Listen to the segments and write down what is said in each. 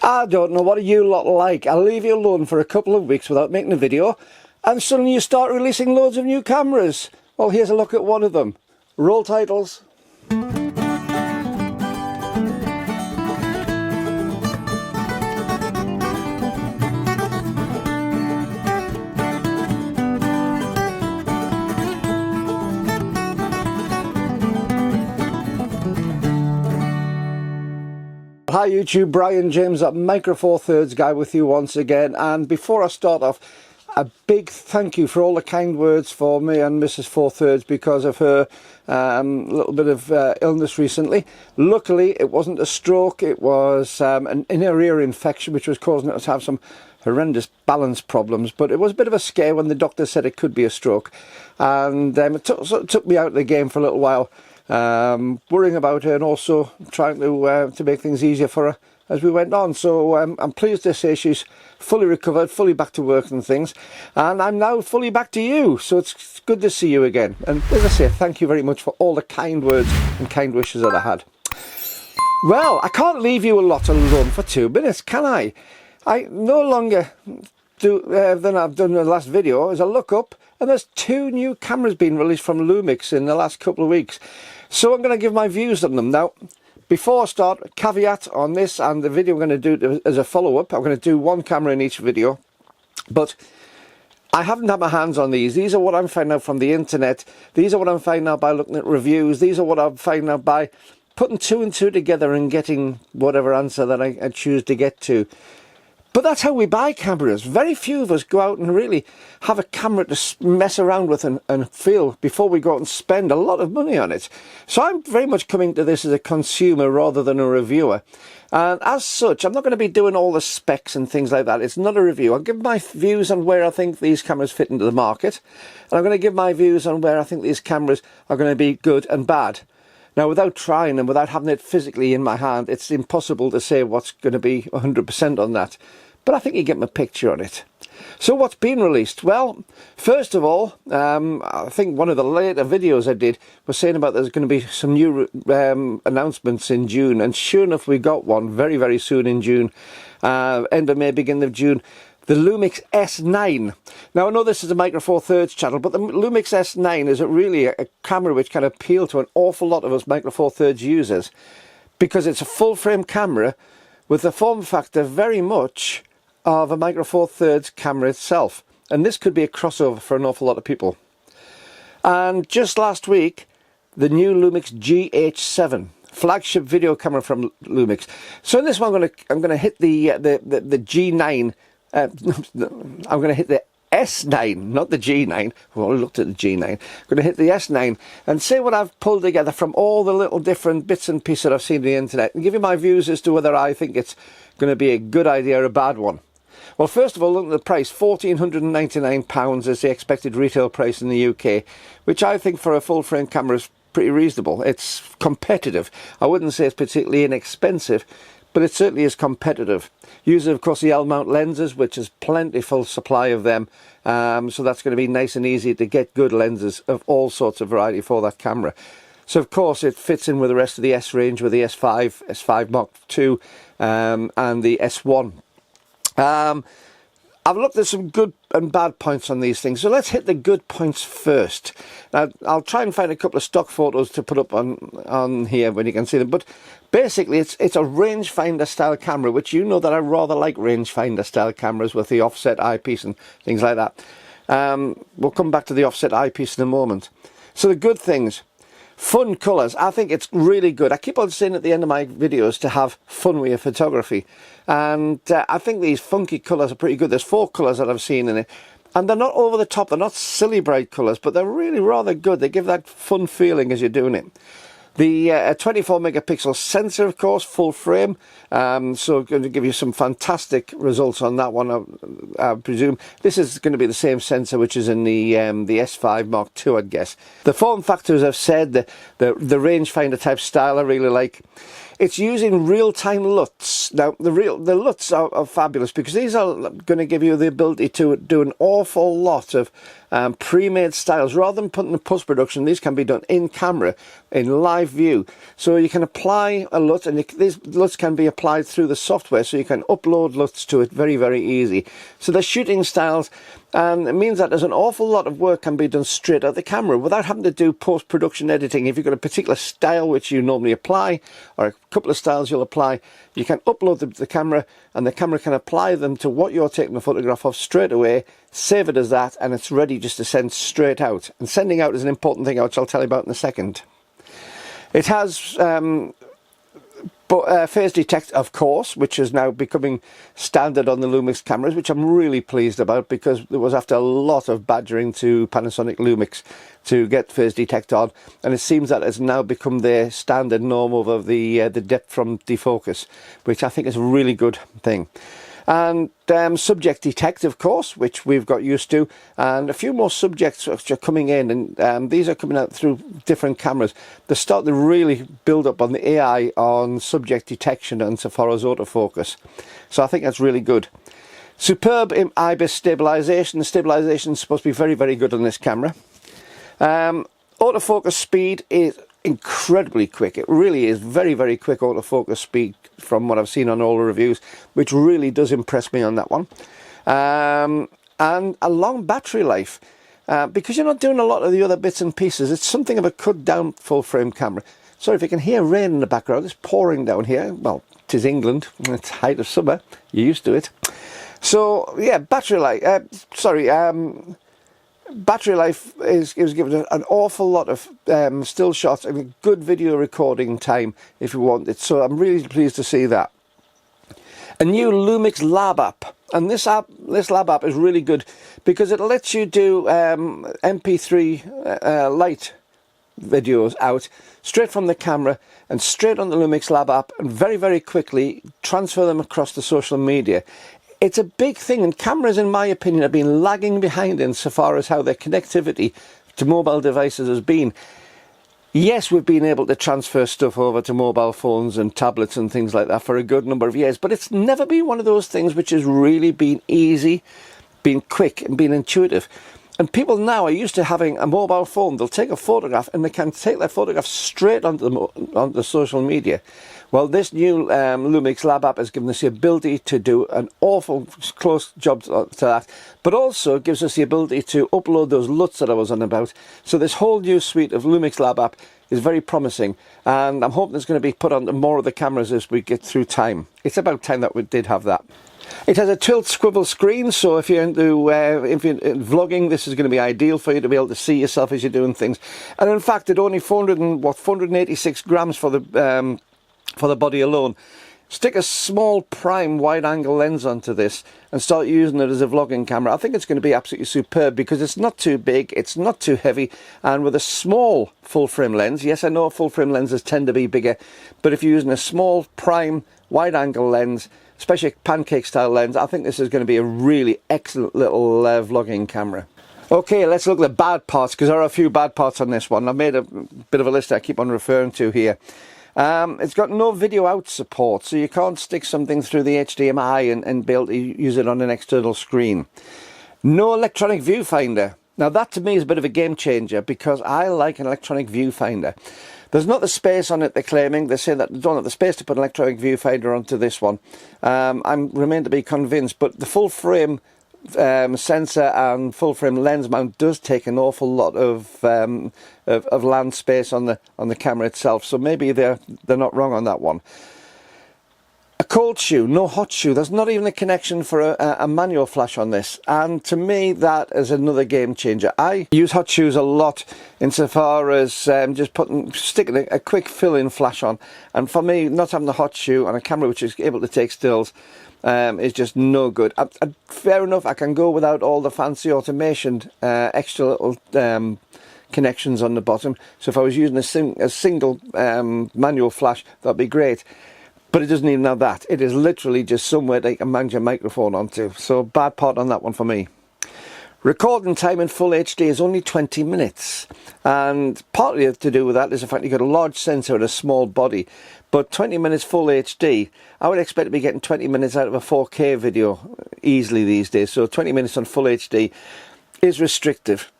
I don't know what you lot like. I'll leave you alone for a couple of weeks without making a video, and suddenly you start releasing loads of new cameras. Well, here's a look at one of them. Roll titles. Hi YouTube, Brian James at Micro Four Thirds guy with you once again, and before I start off, a big thank you for all the kind words for me and Mrs. Four Thirds because of her little bit of illness recently. Luckily it wasn't a stroke, it was an inner ear infection which was causing her to have some horrendous balance problems, but it was a bit of a scare when the doctor said it could be a stroke, and it took me out of the game for a little while. Worrying about her and also trying to make things easier for her as we went on. So I'm pleased to say she's fully recovered, fully back to work and things, and I'm now fully back to you, so it's good to see you again. And as I say, thank you very much for all the kind words and kind wishes that I had. Well, I can't leave you a lot alone for 2 minutes, can I? I no longer do than I've done in the last video is I look up and there's 2 new cameras being released from Lumix in the last couple of weeks. So I'm going to give my views on them. Now, before I start, a caveat on this and the video I'm going to do as a follow-up. I'm going to do 1 camera in each video. But I haven't had my hands on these. These are what I'm finding out from the internet. These are what I'm finding out by looking at reviews. These are what I'm finding out by putting 2 and 2 together and getting whatever answer that I choose to get to. But that's how we buy cameras. Very few of us go out and really have a camera to mess around with and feel before we go out and spend a lot of money on it. So I'm very much coming to this as a consumer rather than a reviewer. And as such, I'm not going to be doing all the specs and things like that. It's not a review. I'll give my views on where I think these cameras fit into the market. And I'm going to give my views on where I think these cameras are going to be good and bad. Now, without trying and without having it physically in my hand, it's impossible to say what's going to be 100% on that. But I think you get my picture on it. So what's been released? Well, first of all, I think one of the later videos I did was saying about there's going to be some new announcements in June. And sure enough, we got one very, very soon in June. End of May, beginning of June. The Lumix S9. Now, I know this is a Micro Four Thirds channel, but the Lumix S9 is really a camera which can appeal to an awful lot of us Micro Four Thirds users, because it's a full frame camera with the form factor very much of a Micro Four Thirds camera itself. And this could be a crossover for an awful lot of people. And just last week, the new Lumix GH7. Flagship video camera from Lumix. So in this one, I'm going to hit the G9. I'm going to hit the S9, not the G9. Well, I looked at the G9. I'm going to hit the S9 and say what I've pulled together from all the little different bits and pieces that I've seen on the internet, and give you my views as to whether I think it's going to be a good idea or a bad one. Well, first of all, look at the price. £1,499 is the expected retail price in the UK, which I think for a full frame camera is pretty reasonable. It's competitive. I wouldn't say it's particularly inexpensive, but it certainly is competitive. Uses, of course, the L-mount lenses, which is plentiful supply of them. So that's going to be nice and easy to get good lenses of all sorts of variety for that camera. So, of course, it fits in with the rest of the S range with the S5, S5 Mark II, and the S1. I've looked at some good and bad points on these things, so let's hit the good points first. Now, I'll try and find a couple of stock photos to put up on here when you can see them, but basically it's a rangefinder style camera, which you know that I rather like rangefinder style cameras with the offset eyepiece and things like that. We'll come back to the offset eyepiece in a moment. So the good things. Fun colours. I think it's really good. I keep on saying at the end of my videos to have fun with your photography, and I think these funky colours are pretty good. There's 4 colours that I've seen in it, and they're not over the top, they're not silly bright colours, but they're really rather good. They give that fun feeling as you're doing it. The 24 megapixel sensor, of course, full frame, so going to give you some fantastic results on that one, I presume. This is going to be the same sensor which is in the S5 Mark II, I'd guess. The form factor, as I've said, the rangefinder type style I really like. It's using real-time LUTs. Now, the LUTs are fabulous because these are going to give you the ability to do an awful lot of pre-made styles. Rather than putting in post-production, these can be done in camera, in live view. So you can apply a LUT, and these LUTs can be applied through the software, so you can upload LUTs to it very, very easy. So they're shooting styles, and it means that there's an awful lot of work can be done straight out the camera without having to do post-production editing. If you've got a particular style which you normally apply, or a couple of styles you'll apply, you can upload them to the camera, and the camera can apply them to what you're taking a photograph of straight away, save it as that, and it's ready just to send straight out. And sending out is an important thing, which I'll tell you about in a second. It has phase detect, of course, which is now becoming standard on the Lumix cameras, which I'm really pleased about, because it was after a lot of badgering to Panasonic Lumix to get phase detect on, and it seems that it's now become their standard norm over the depth from defocus, which I think is a really good thing. And subject detect, of course, which we've got used to, and a few more subjects which are coming in, and these are coming out through different cameras. They're starting to really build up on the AI on subject detection and so far as autofocus. So I think that's really good. Superb IBIS stabilization. The stabilization is supposed to be very, very good on this camera. Autofocus speed is incredibly quick. It really is very, very quick autofocus speed from what I've seen on all the reviews, which really does impress me on that one. And a long battery life, because you're not doing a lot of the other bits and pieces. It's something of a cut down full frame camera. Sorry if you can hear rain in the background. It's pouring down here. Well, it is England. It's height of summer. You're used to it. So yeah, battery life, battery life is given an awful lot of still shots and a good video recording time if you want it. So I'm really pleased to see that. A new Lumix Lab app, and this Lab app is really good because it lets you do MP3 light videos out straight from the camera and straight on the Lumix Lab app, and very, very quickly transfer them across the social media. It's a big thing, and cameras, in my opinion, have been lagging behind insofar as how their connectivity to mobile devices has been. Yes, we've been able to transfer stuff over to mobile phones and tablets and things like that for a good number of years, but it's never been one of those things which has really been easy, been quick and been intuitive. And people now are used to having a mobile phone. They'll take a photograph and they can take their photograph straight onto the social media. Well, this new Lumix Lab app has given us the ability to do an awful close job to that, but also gives us the ability to upload those LUTs that I was on about. So this whole new suite of Lumix Lab app is very promising, and I'm hoping it's going to be put on more of the cameras as we get through time. It's about time that we did have that. It has a tilt swivel screen, so if you're into vlogging, this is going to be ideal for you to be able to see yourself as you're doing things. And in fact, at only 486 grams for the body alone. Stick a small prime wide-angle lens onto this and start using it as a vlogging camera. I think it's going to be absolutely superb because it's not too big, it's not too heavy, and with a small full-frame lens, yes, I know full-frame lenses tend to be bigger, but if you're using a small prime wide-angle lens, especially a pancake-style lens, I think this is going to be a really excellent little vlogging camera. Okay, let's look at the bad parts, because there are a few bad parts on this one. I've made a bit of a list I keep on referring to here. It's got no video out support, so you can't stick something through the HDMI and be able to use it on an external screen. No electronic viewfinder. Now that to me is a bit of a game changer because I like an electronic viewfinder. There's not the space on it, they're claiming. They're saying that they don't have the space to put an electronic viewfinder onto this one. I remain to be convinced, but the full frame sensor and full frame lens mount does take an awful lot of land space on the camera itself, so maybe they're not wrong on that one. A cold shoe, no hot shoe. There's not even a connection for a manual flash on this, and to me that is another game changer. I use hot shoes a lot insofar as just sticking a quick fill-in flash on, and for me not having the hot shoe on a camera which is able to take stills is just no good. Fair enough, I can go without all the fancy automation, extra little connections on the bottom, so if I was using a single manual flash, that'd be great. But it doesn't even have that. It is literally just somewhere that you can mount your microphone onto. So bad part on that one for me. Recording time in full HD is only 20 minutes, and partly to do with that is the fact you've got a large sensor and a small body. But 20 minutes full HD, I would expect to be getting 20 minutes out of a 4K video easily these days. So 20 minutes on full HD is restrictive,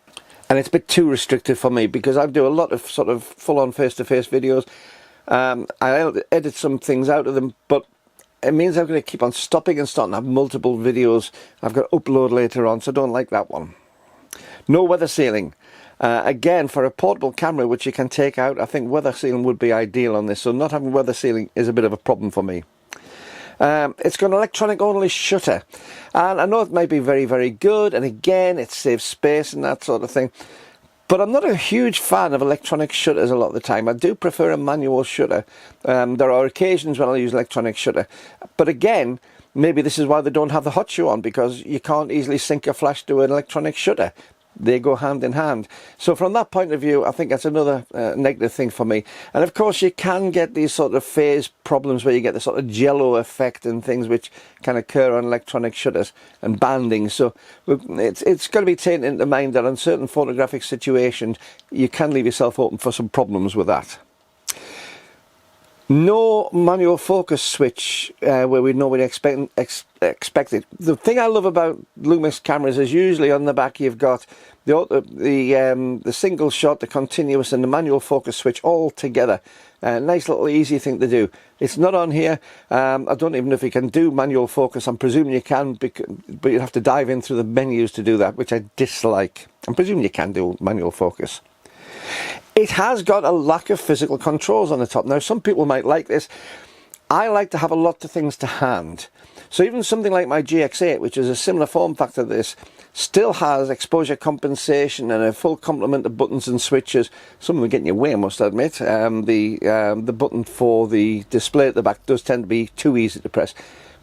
and it's a bit too restrictive for me because I do a lot of sort of full-on face-to-face videos. I edit some things out of them, but it means I'm going to keep on stopping and starting to have multiple videos I've got to upload later on, so I don't like that one. No weather sealing. Again, for a portable camera which you can take out, I think weather sealing would be ideal on this, so not having weather sealing is a bit of a problem for me. It's got an electronic only shutter, and I know it may be very, very good, and again it saves space and that sort of thing, but I'm not a huge fan of electronic shutters a lot of the time. I do prefer a manual shutter. There are occasions when I'll use electronic shutter, but again, maybe this is why they don't have the hot shoe on, because you can't easily sync your flash to an electronic shutter. They go hand in hand. So from that point of view, I think that's another negative thing for me. And of course, you can get these sort of phase problems where you get the sort of jello effect and things which can occur on electronic shutters and banding. So it's got to be taken into mind that on certain photographic situations, you can leave yourself open for some problems with that. No manual focus switch where we normally expect it. The thing I love about Lumix cameras is usually on the back you've got the single shot, the continuous, and the manual focus switch all together. Nice little easy thing to do. It's not on here. I don't even know if you can do manual focus. I'm presuming you can, but you'd have to dive in through the menus to do that, which I dislike. I'm presuming you can do manual focus. It has got a lack of physical controls on the top. Now, some people might like this. I like to have a lot of things to hand. So even something like my GX8, which is a similar form factor to this, still has exposure compensation and a full complement of buttons and switches. Some of them get in your way, I must admit. The button for the display at the back does tend to be too easy to press.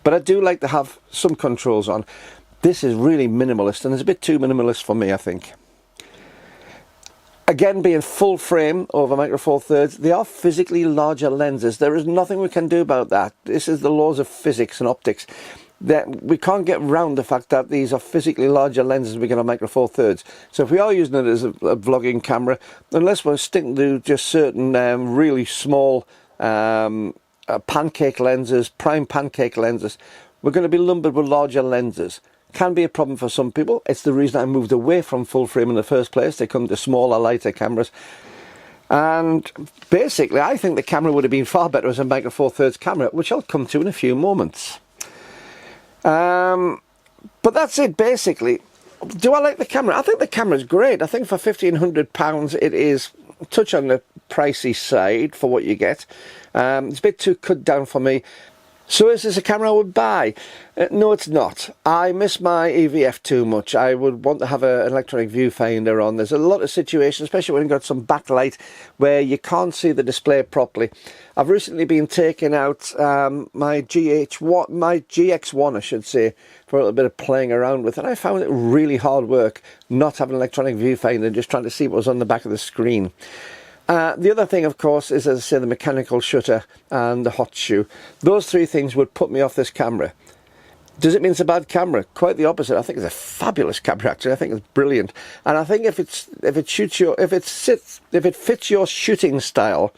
But I do like to have some controls on. This is really minimalist, and it's a bit too minimalist for me, I think. Again, being full frame over Micro Four Thirds, they are physically larger lenses. There is nothing we can do about that. This is the laws of physics and optics. That we can't get around the fact that these are physically larger lenses we get on Micro Four Thirds. So if we are using it as a vlogging camera, unless we're sticking to just certain really small pancake lenses, prime pancake lenses, we're going to be lumbered with larger lenses. Can be a problem for some people. It's the reason I moved away from full frame in the first place. They come to smaller, lighter cameras. And basically, I think the camera would have been far better as a Micro Four Thirds camera, which I'll come to in a few moments. But that's it, basically. Do I like the camera? I think the camera's great. I think for £1,500, it is a touch on the pricey side for what you get. It's a bit too cut down for me. So is this a camera I would buy? No, it's not. I miss my EVF too much. I would want to have an electronic viewfinder on. There's a lot of situations, especially when you've got some backlight, where you can't see the display properly. I've recently been taking out my GX1, I should say, for a little bit of playing around with, and I found it really hard work not having an electronic viewfinder and just trying to see what was on the back of the screen. The other thing, of course, is, as I say, the mechanical shutter and the hot shoe. Those three things would put me off this camera. Does it mean it's a bad camera? Quite the opposite. I think it's a fabulous camera, actually. I think it's brilliant. And I think if it fits your shooting style,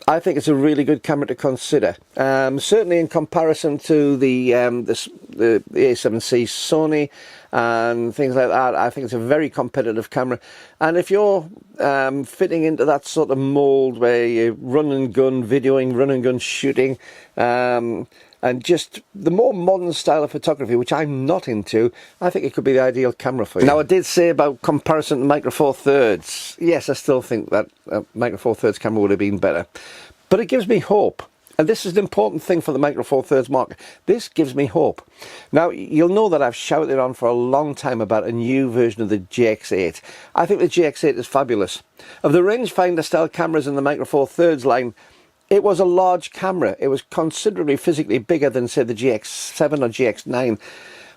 I think it's a really good camera to consider. Certainly in comparison to the A7C Sony and things like that, I think it's a very competitive camera. And if you're fitting into that sort of mold where you run and gun videoing, run and gun shooting, and just the more modern style of photography, which I'm not into, I think it could be the ideal camera for you. Now, I did say about comparison to Micro Four Thirds. Yes, I still think that Micro Four Thirds camera would have been better. But it gives me hope. And this is an important thing for the Micro Four Thirds market. This gives me hope. Now, you'll know that I've shouted on for a long time about a new version of the GX8. I think the GX8 is fabulous. Of the rangefinder style cameras in the Micro Four Thirds line, it was a large camera. It was considerably physically bigger than, say, the GX7 or GX9.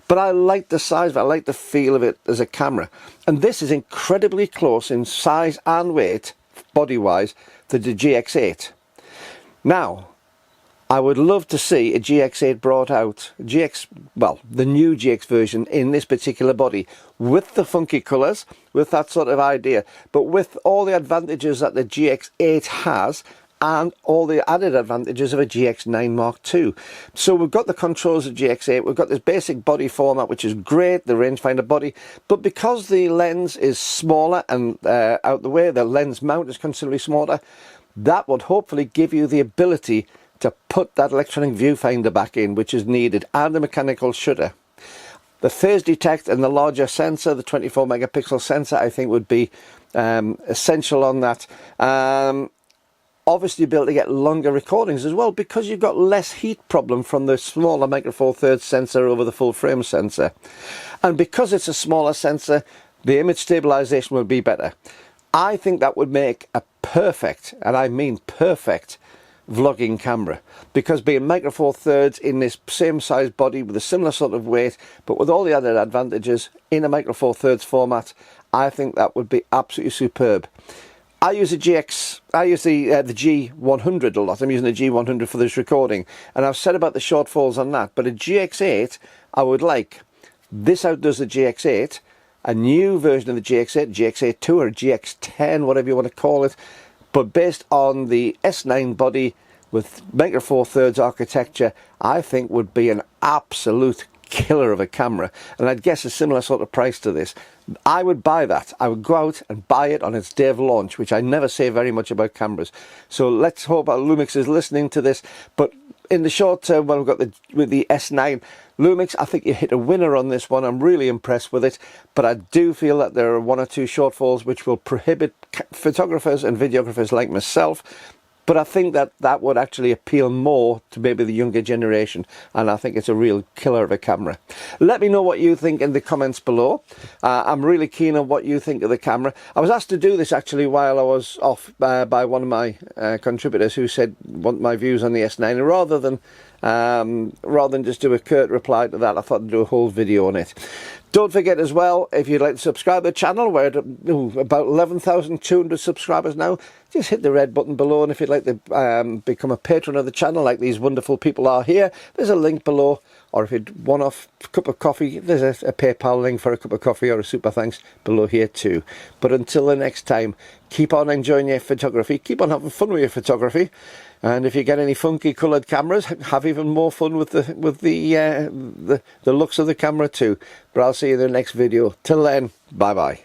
But I like the size of it. I like the feel of it as a camera. And this is incredibly close in size and weight, body-wise, to the GX8. Now, I would love to see a GX8 brought out, well, the new GX version in this particular body, with the funky colours, with that sort of idea, but with all the advantages that the GX8 has, and all the added advantages of a GX9 Mark II. So we've got the controls of GX8, we've got this basic body format, which is great, the rangefinder body, but because the lens is smaller and out the way, the lens mount is considerably smaller, that would hopefully give you the ability to put that electronic viewfinder back in, which is needed, and the mechanical shutter. The phase detect and the larger sensor, the 24 megapixel sensor, I think would be essential on that. Obviously you'll be able to get longer recordings as well, because you've got less heat problem from the smaller micro four thirds sensor over the full frame sensor. And because it's a smaller sensor, the image stabilization will be better. I think that would make a perfect, and I mean perfect, vlogging camera, because being micro four thirds in this same size body with a similar sort of weight, but with all the added advantages in a micro four thirds format, I think that would be absolutely superb. I use the G100 a lot. I'm using the G100 for this recording, and I've said about the shortfalls on that, but a GX8 I would like. This outdoes the GX8, a new version of the GX8, GX8 2 or GX10, whatever you want to call it, but based on the S9 body with micro four thirds architecture, I think would be an absolute killer of a camera, and I'd guess a similar sort of price to this. I would buy that. I would go out and buy it on its day of launch, which I never say very much about cameras. So let's hope that Lumix is listening to this. But in the short term, when we've got with the S9, Lumix, I think you hit a winner on this one. I'm really impressed with it, but I do feel that there are one or two shortfalls which will prohibit photographers and videographers like myself. But I think that that would actually appeal more to maybe the younger generation, and I think it's a real killer of a camera. Let me know what you think in the comments below. I'm really keen on what you think of the camera. I was asked to do this actually while I was off by one of my contributors, who said want my views on the S9, and rather than just do a curt reply to that, I thought I'd do a whole video on it. Don't forget as well, if you'd like to subscribe to the channel, we're at about 11,200 subscribers now. Just hit the red button below, and if you'd like to become a patron of the channel like these wonderful people are here, there's a link below. Or if you'd want a cup of coffee, there's a PayPal link for a cup of coffee or a super thanks below here too. But until the next time, keep on enjoying your photography, keep on having fun with your photography, and if you get any funky coloured cameras, have even more fun with the looks of the camera too. But I'll see you in the next video. Till then, bye bye.